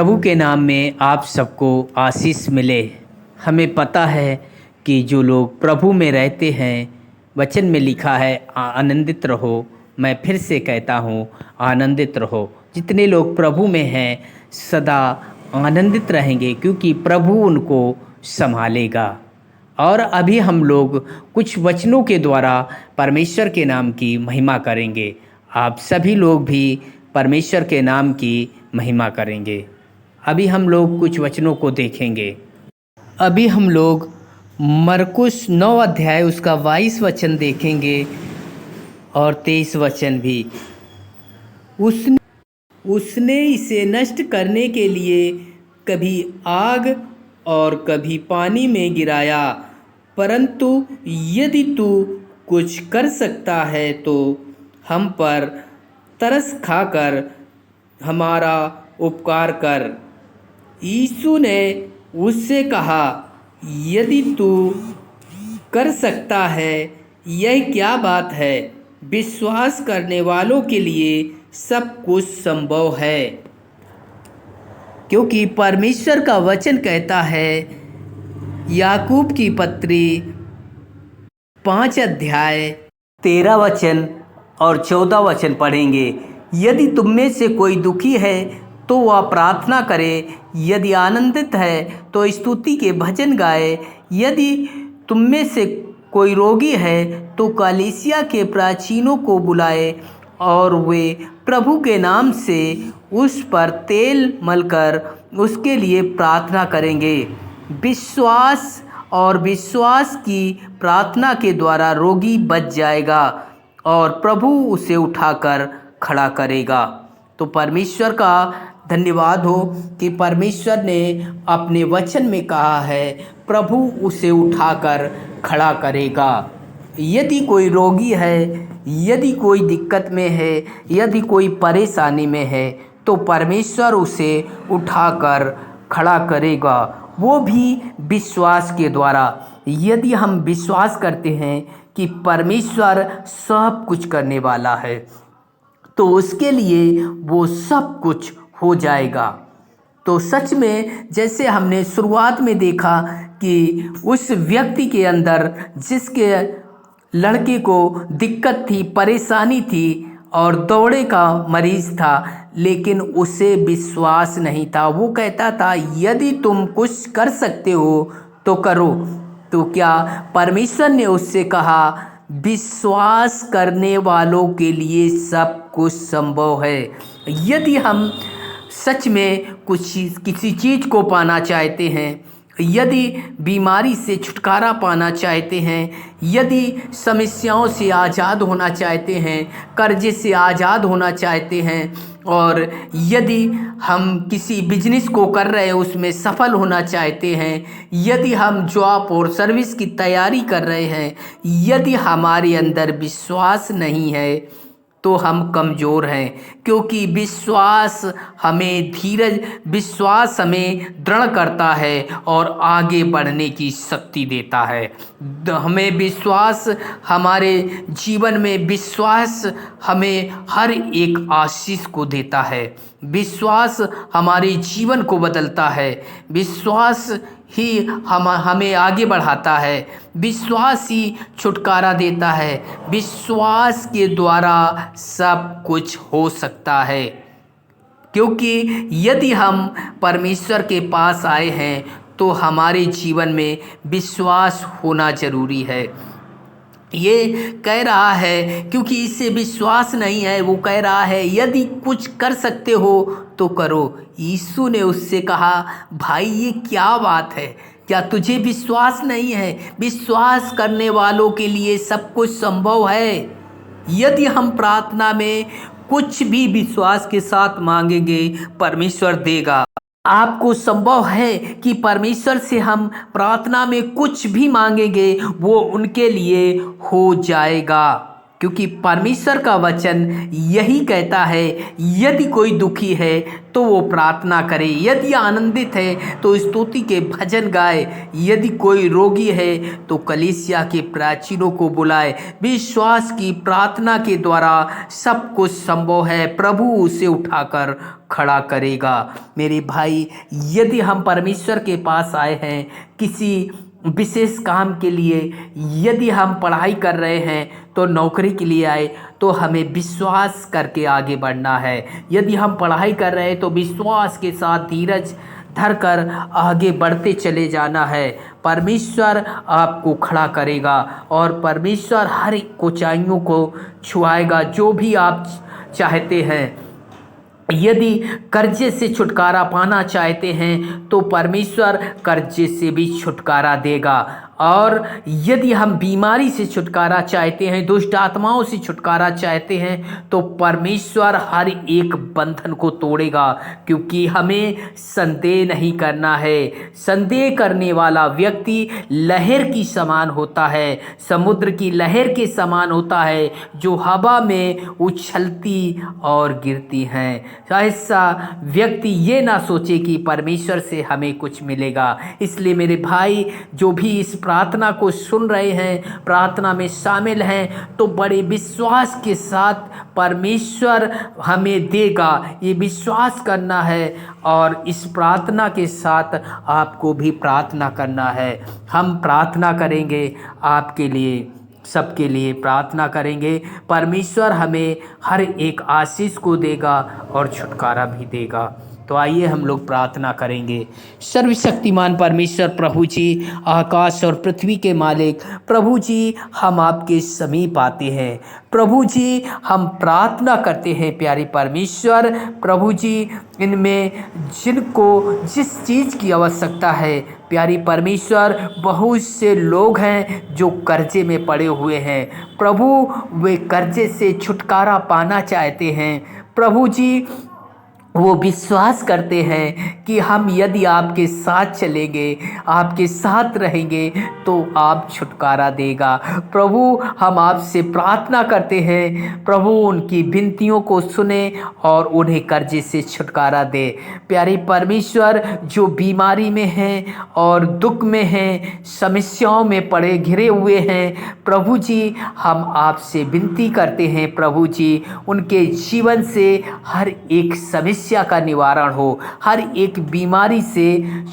प्रभु के नाम में आप सबको आशीष मिले। हमें पता है कि जो लोग प्रभु में रहते हैं, वचन में लिखा है आनंदित रहो। मैं फिर से कहता हूँ आनंदित रहो। जितने लोग प्रभु में हैं सदा आनंदित रहेंगे, क्योंकि प्रभु उनको संभालेगा। और अभी हम लोग कुछ वचनों के द्वारा परमेश्वर के नाम की महिमा करेंगे। आप सभी लोग भी परमेश्वर के नाम की महिमा करेंगे। अभी हम लोग कुछ वचनों को देखेंगे। अभी हम लोग मरकुस 9 अध्याय उसका 22 वचन देखेंगे और 23 वचन भी। उसने इसे नष्ट करने के लिए कभी आग और कभी पानी में गिराया, परंतु यदि तू कुछ कर सकता है तो हम पर तरस खाकर हमारा उपकार कर। यीशु ने उससे कहा, यदि तू कर सकता है, यह क्या बात है? विश्वास करने वालों के लिए सब कुछ संभव है। क्योंकि परमेश्वर का वचन कहता है, याकूब की पत्री 5 अध्याय 13 वचन और 14 वचन पढ़ेंगे। यदि तुम में से कोई दुखी है तो वह प्रार्थना करे, यदि आनंदित है तो स्तुति के भजन गाए। यदि तुम में से कोई रोगी है तो कलीसिया के प्राचीनों को बुलाए और वे प्रभु के नाम से उस पर तेल मलकर उसके लिए प्रार्थना करेंगे। विश्वास की प्रार्थना के द्वारा रोगी बच जाएगा और प्रभु उसे उठाकर खड़ा करेगा। तो परमेश्वर का धन्यवाद हो कि परमेश्वर ने अपने वचन में कहा है प्रभु उसे उठाकर खड़ा करेगा। यदि कोई रोगी है, यदि कोई दिक्कत में है, यदि कोई परेशानी में है, तो परमेश्वर उसे उठाकर खड़ा करेगा, वो भी विश्वास के द्वारा। यदि हम विश्वास करते हैं कि परमेश्वर सब कुछ करने वाला है, तो उसके लिए वो सब कुछ हो जाएगा। तो सच में जैसे हमने शुरुआत में देखा कि उस व्यक्ति के अंदर, जिसके लड़के को दिक्कत थी, परेशानी थी और दौड़े का मरीज था, लेकिन उसे विश्वास नहीं था। वो कहता था, यदि तुम कुछ कर सकते हो तो करो। तो क्या परमेश्वर ने उससे कहा, विश्वास करने वालों के लिए सब कुछ संभव है। यदि हम सच में किसी चीज़ को पाना चाहते हैं, यदि बीमारी से छुटकारा पाना चाहते हैं, यदि समस्याओं से आज़ाद होना चाहते हैं, कर्जे से आज़ाद होना चाहते हैं, और यदि हम किसी बिजनेस को कर रहे हैं उसमें सफल होना चाहते हैं, यदि हम जॉब और सर्विस की तैयारी कर रहे हैं, यदि हमारे अंदर विश्वास नहीं है तो हम कमज़ोर हैं। क्योंकि विश्वास हमें विश्वास हमें दृढ़ करता है और आगे बढ़ने की शक्ति देता है। हमें विश्वास, हमारे जीवन में विश्वास हमें हर एक आशीष को देता है। विश्वास हमारे जीवन को बदलता है। विश्वास ही हमें आगे बढ़ाता है। विश्वास ही छुटकारा देता है। विश्वास के द्वारा सब कुछ हो सकता है। क्योंकि यदि हम परमेश्वर के पास आए हैं तो हमारे जीवन में विश्वास होना ज़रूरी है। ये कह रहा है, क्योंकि इसे विश्वास नहीं है, वो कह रहा है यदि कुछ कर सकते हो तो करो। यीशु ने उससे कहा, भाई ये क्या बात है? क्या तुझे विश्वास नहीं है? विश्वास करने वालों के लिए सब कुछ संभव है। यदि हम प्रार्थना में कुछ भी विश्वास के साथ मांगेंगे, परमेश्वर देगा। आपको संभव है कि परमेश्वर से हम प्रार्थना में कुछ भी मांगेंगे, वो उनके लिए हो जाएगा। क्योंकि परमेश्वर का वचन यही कहता है, यदि कोई दुखी है तो वो प्रार्थना करे, यदि आनंदित है तो स्तुति के भजन गाए, यदि कोई रोगी है तो कलीसिया के प्राचीनों को बुलाए। विश्वास की प्रार्थना के द्वारा सब कुछ संभव है। प्रभु उसे उठाकर खड़ा करेगा। मेरे भाई, यदि हम परमेश्वर के पास आए हैं किसी विशेष काम के लिए, यदि हम पढ़ाई कर रहे हैं तो नौकरी के लिए आए, तो हमें विश्वास करके आगे बढ़ना है। यदि हम पढ़ाई कर रहे हैं तो विश्वास के साथ धीरज धर कर आगे बढ़ते चले जाना है। परमेश्वर आपको खड़ा करेगा और परमेश्वर हर ऊंचाइयों को छुआएगा जो भी आप चाहते हैं। यदि कर्जे से छुटकारा पाना चाहते हैं तो परमेश्वर कर्जे से भी छुटकारा देगा। और यदि हम बीमारी से छुटकारा चाहते हैं, दुष्ट आत्माओं से छुटकारा चाहते हैं, तो परमेश्वर हर एक बंधन को तोड़ेगा। क्योंकि हमें संदेह नहीं करना है। संदेह करने वाला व्यक्ति लहर की समान होता है, समुद्र की लहर के समान होता है, जो हवा में उछलती और गिरती हैं। ऐसा व्यक्ति ये ना सोचे कि परमेश्वर से हमें कुछ मिलेगा। इसलिए मेरे भाई, जो भी इस प्रार्थना को सुन रहे हैं, प्रार्थना में शामिल हैं, तो बड़े विश्वास के साथ परमेश्वर हमें देगा, ये विश्वास करना है। और इस प्रार्थना के साथ आपको भी प्रार्थना करना है। हम प्रार्थना करेंगे आपके लिए, सबके लिए प्रार्थना करेंगे। परमेश्वर हमें हर एक आशीष को देगा और छुटकारा भी देगा। तो आइए हम लोग प्रार्थना करेंगे। सर्वशक्तिमान परमेश्वर प्रभु जी, आकाश और पृथ्वी के मालिक प्रभु जी, हम आपके समीप आते हैं। प्रभु जी, हम प्रार्थना करते हैं प्यारे परमेश्वर। प्रभु जी, इनमें जिनको जिस चीज़ की आवश्यकता है, प्यारी परमेश्वर, बहुत से लोग हैं जो कर्जे में पड़े हुए हैं। प्रभु, वे कर्जे से छुटकारा पाना चाहते हैं। प्रभु जी, वो विश्वास करते हैं कि हम यदि आपके साथ चलेंगे, आपके साथ रहेंगे, तो आप छुटकारा देगा। प्रभु, हम आपसे प्रार्थना करते हैं, प्रभु उनकी विनतियों को सुने और उन्हें कर्जे से छुटकारा दे। प्यारे परमेश्वर, जो बीमारी में हैं और दुख में हैं, समस्याओं में पड़े घिरे हुए हैं, प्रभु जी, हम आपसे विनती करते हैं प्रभु जी, उनके जीवन से हर एक समस्या का निवारण हो, हर एक बीमारी से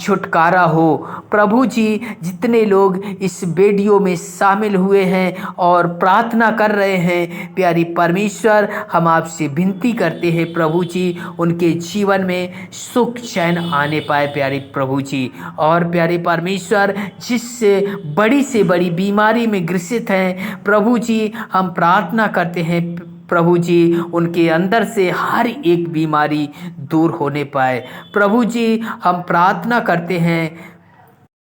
छुटकारा हो। प्रभु जी, जितने लोग इस वीडियो में शामिल हुए हैं और प्रार्थना कर रहे हैं, प्यारी परमेश्वर, हम आपसे विनती करते हैं प्रभु जी, उनके जीवन में सुख चैन आने पाए प्यारे प्रभु जी। और प्यारे परमेश्वर, जिससे बड़ी से बड़ी बीमारी में ग्रसित हैं, प्रभु जी, हम प्रार्थना करते हैं प्रभु जी, उनके अंदर से हर एक बीमारी दूर होने पाए। प्रभु जी, हम प्रार्थना करते हैं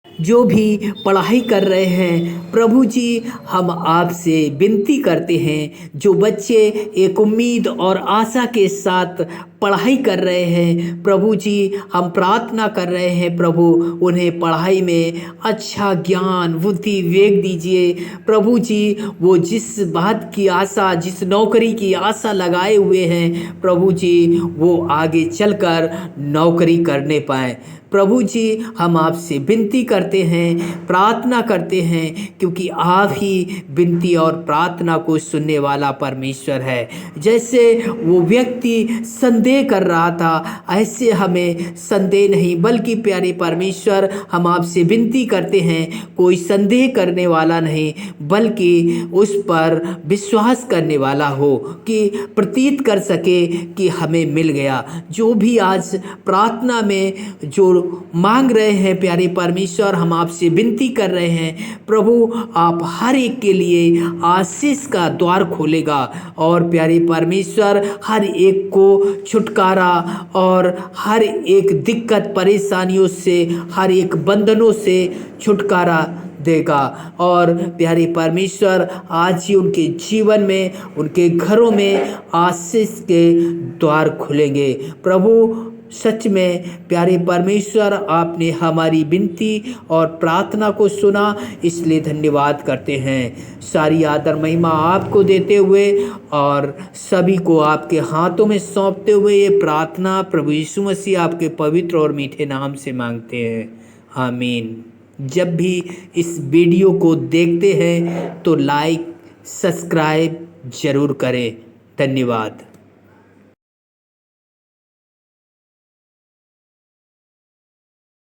जो भी पढ़ाई कर रहे हैं, प्रभु जी, हम आपसे विनती करते हैं, जो बच्चे एक उम्मीद और आशा के साथ पढ़ाई कर रहे हैं, प्रभु जी, हम प्रार्थना कर रहे हैं प्रभु, उन्हें पढ़ाई में अच्छा ज्ञान बुद्धि विवेक दीजिए। प्रभु जी, वो जिस बात की आशा, जिस नौकरी की आशा लगाए हुए हैं, प्रभु जी, वो आगे चलकर नौकरी करने पाएँ। प्रभु जी, हम आपसे विनती करते हैं, प्रार्थना करते हैं, क्योंकि आप ही विनती और प्रार्थना को सुनने वाला परमेश्वर है। जैसे वो व्यक्ति संदेह कर रहा था, ऐसे हमें संदेह नहीं, बल्कि प्यारे परमेश्वर, हम आपसे विनती करते हैं, कोई संदेह करने वाला नहीं, बल्कि उस पर विश्वास करने वाला हो, कि प्रतीत कर सके कि हमें मिल गया। जो भी आज प्रार्थना में जो मांग रहे हैं, प्यारे परमेश्वर, हम आपसे विनती कर रहे हैं प्रभु, आप हर एक के लिए आशीष का द्वार खोलेगा। और प्यारे परमेश्वर, हर एक को छुटकारा और हर एक दिक्कत परेशानियों से, हर एक बंधनों से छुटकारा देगा। और प्यारे परमेश्वर, आज ही उनके जीवन में, उनके घरों में आशीष के द्वार खुलेंगे। प्रभु, सच में प्यारे परमेश्वर, आपने हमारी विनती और प्रार्थना को सुना, इसलिए धन्यवाद करते हैं। सारी आदर महिमा आपको देते हुए और सभी को आपके हाथों में सौंपते हुए ये प्रार्थना प्रभु यीशु मसीह आपके पवित्र और मीठे नाम से मांगते हैं, आमीन। जब भी इस वीडियो को देखते हैं तो लाइक सब्सक्राइब जरूर करें। धन्यवाद।